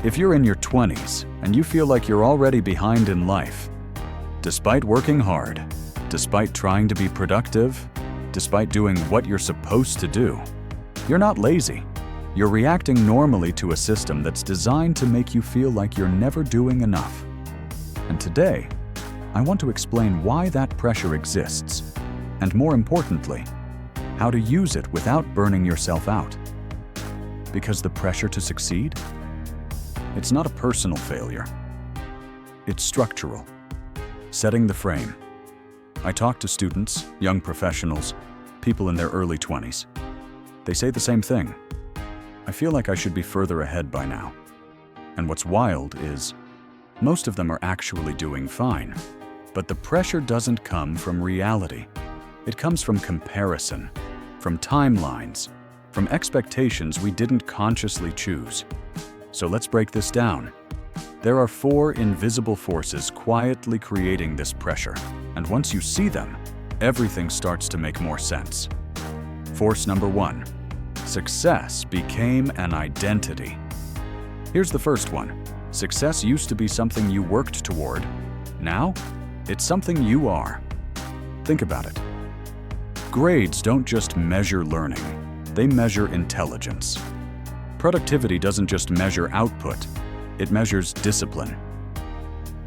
If you're in your 20s and you feel like you're already behind in life, despite working hard, despite trying to be productive, despite doing what you're supposed to do, you're not lazy. You're reacting normally to a system that's designed to make you feel like you're never doing enough. And today, I want to explain why that pressure exists, and more importantly, how to use it without burning yourself out. Because the pressure to succeed? It's not a personal failure. It's structural. Setting the frame. I talk to students, young professionals, people in their early 20s. They say the same thing. I feel like I should be further ahead by now. And what's wild is, most of them are actually doing fine. But the pressure doesn't come from reality. It comes from comparison, from timelines, from expectations we didn't consciously choose. So let's break this down. There are 4 invisible forces quietly creating this pressure, and once you see them, everything starts to make more sense. Force number 1. Success became an identity. Here's the first one. Success used to be something you worked toward. Now, it's something you are. Think about it. Grades don't just measure learning, they measure intelligence. Productivity doesn't just measure output, it measures discipline.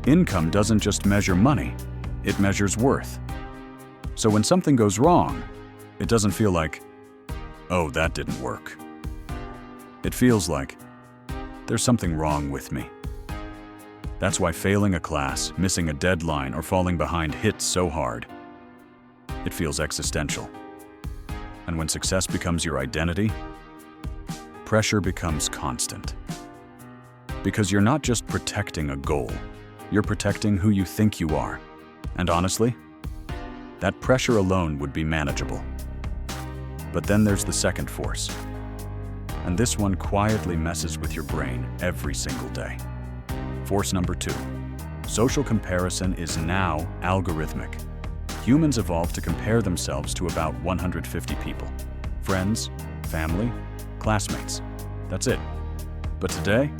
Income doesn't just measure money, it measures worth. So when something goes wrong, it doesn't feel like, oh, that didn't work. It feels like, there's something wrong with me. That's why failing a class, missing a deadline, or falling behind hits so hard. It feels existential. And when success becomes your identity, pressure becomes constant. Because you're not just protecting a goal, you're protecting who you think you are. And honestly, that pressure alone would be manageable. But then there's the second force. And this one quietly messes with your brain every single day. Force number 2. Social comparison is now algorithmic. Humans evolved to compare themselves to about 150 people. Friends, family, classmates. That's it. But today,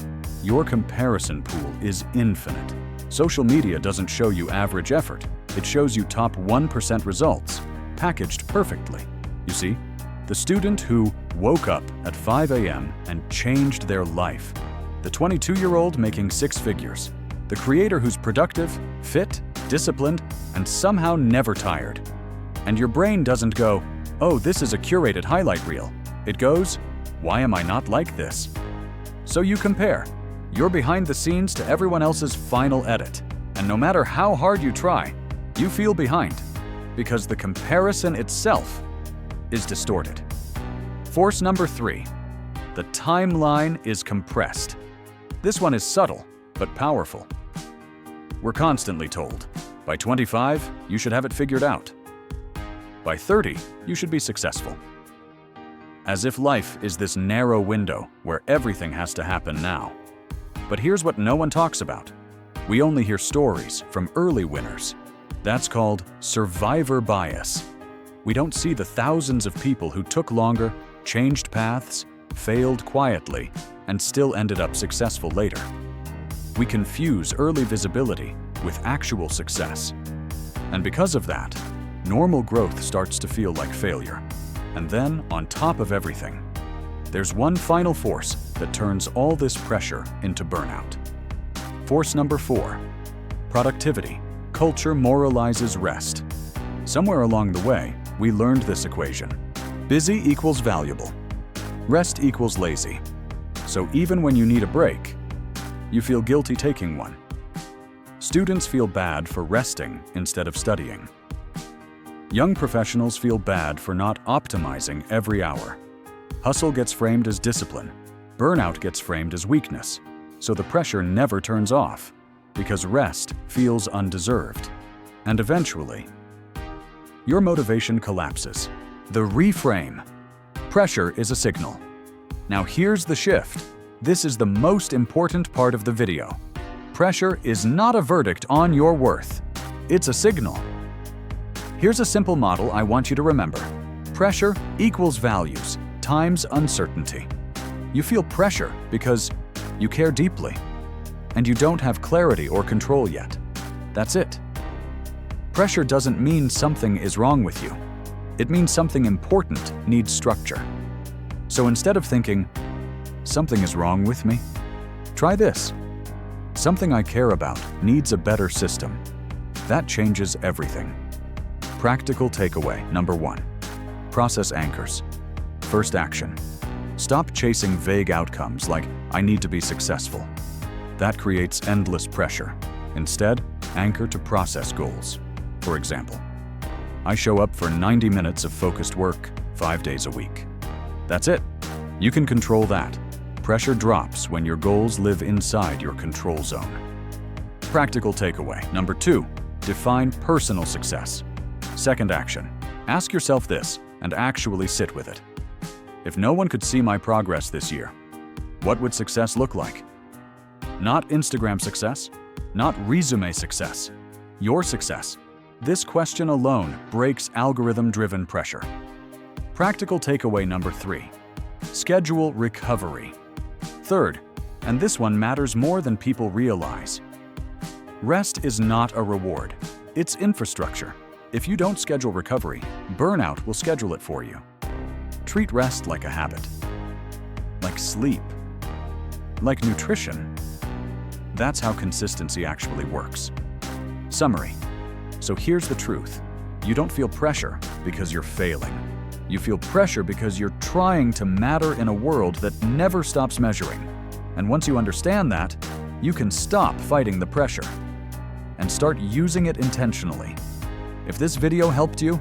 your comparison pool is infinite. Social media doesn't show you average effort. It shows you top 1% results, packaged perfectly. You see, the student who woke up at 5 a.m. and changed their life. The 22-year-old making 6 figures. The creator who's productive, fit, disciplined, and somehow never tired. And your brain doesn't go, oh, this is a curated highlight reel. It goes, why am I not like this? So you compare. You're behind the scenes to everyone else's final edit. And no matter how hard you try, you feel behind. Because the comparison itself is distorted. Force number 3. The timeline is compressed. This one is subtle, but powerful. We're constantly told, by 25, you should have it figured out. By 30, you should be successful. As if life is this narrow window where everything has to happen now. But here's what no one talks about. We only hear stories from early winners. That's called survivor bias. We don't see the thousands of people who took longer, changed paths, failed quietly, and still ended up successful later. We confuse early visibility with actual success. And because of that, normal growth starts to feel like failure. And then, on top of everything, there's one final force that turns all this pressure into burnout. Force number 4. Productivity. Culture moralizes rest. Somewhere along the way, we learned this equation. Busy equals valuable. Rest equals lazy. So even when you need a break, you feel guilty taking one. Students feel bad for resting instead of studying. Young professionals feel bad for not optimizing every hour. Hustle gets framed as discipline. Burnout gets framed as weakness. So the pressure never turns off, because rest feels undeserved. And eventually, your motivation collapses. The reframe. Pressure is a signal. Now here's the shift. This is the most important part of the video. Pressure is not a verdict on your worth. It's a signal. Here's a simple model I want you to remember. Pressure equals values times uncertainty. You feel pressure because You care deeply. And you don't have clarity or control yet. That's it. Pressure doesn't mean something is wrong with you. It means something important needs structure. So instead of thinking, something is wrong with me, try this. Something I care about needs a better system. That changes everything. Practical takeaway number 1. Process anchors. First action. Stop chasing vague outcomes like, I need to be successful. That creates endless pressure. Instead, anchor to process goals. For example, I show up for 90 minutes of focused work, 5 days a week. That's it. You can control that. Pressure drops when your goals live inside your control zone. Practical takeaway number 2. Define personal success. Second action. Ask yourself this and actually sit with it. If no one could see my progress this year, what would success look like? Not Instagram success, not resume success, your success. This question alone breaks algorithm-driven pressure. Practical takeaway number 3. Schedule recovery. Third, and this one matters more than people realize. Rest is not a reward. It's infrastructure. If you don't schedule recovery, burnout will schedule it for you. Treat rest like a habit. Like sleep. Like nutrition. That's how consistency actually works. Summary. So here's the truth. You don't feel pressure because you're failing. You feel pressure because you're trying to matter in a world that never stops measuring. And once you understand that, you can stop fighting the pressure and start using it intentionally. If this video helped you,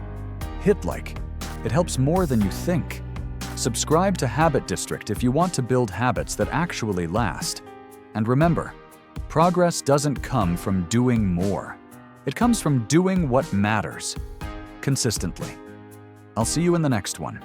hit like. It helps more than you think. Subscribe to Habit District if you want to build habits that actually last. And remember, progress doesn't come from doing more. It comes from doing what matters, consistently. I'll see you in the next one.